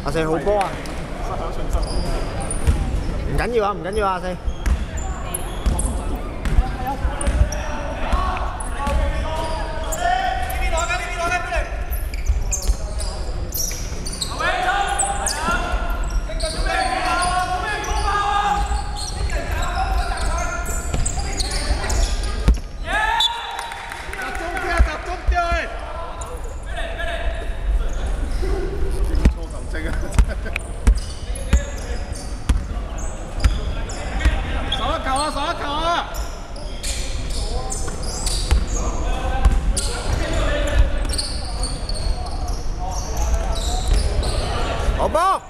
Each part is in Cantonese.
阿四好波啊！唔緊要啊，唔緊要啊，阿四。好波！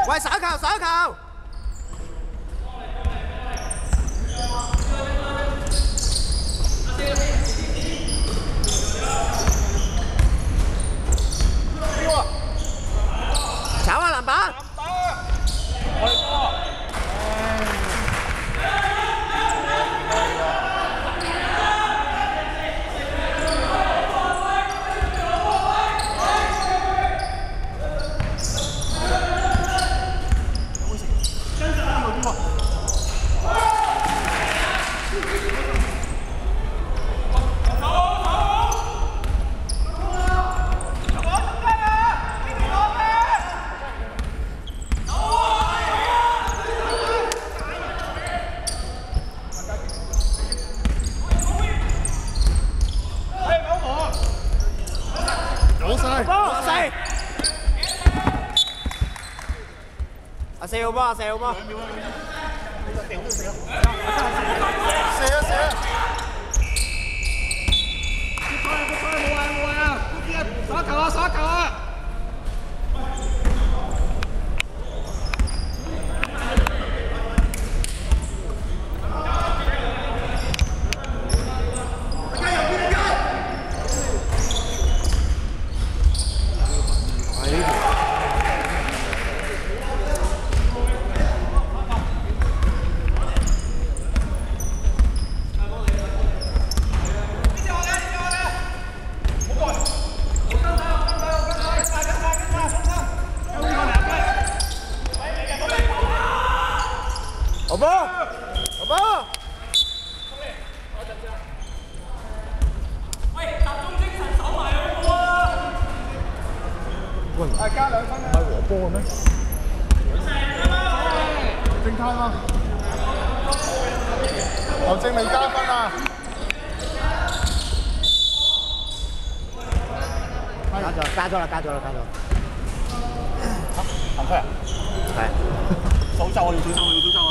喂，手球，手球！炒下籃板！阿四好波，阿四好波。射啊射啊！冇位啊！耍球啊耍球啊！好波，好波！喂，集中精神守埋好波啊！喂，係加2分啊！唔係和波嘅咩？正攤啊！劉正未加分啊！加咗啦！嚇，行區啊？係。數週啊！要數週啊！要數週啊！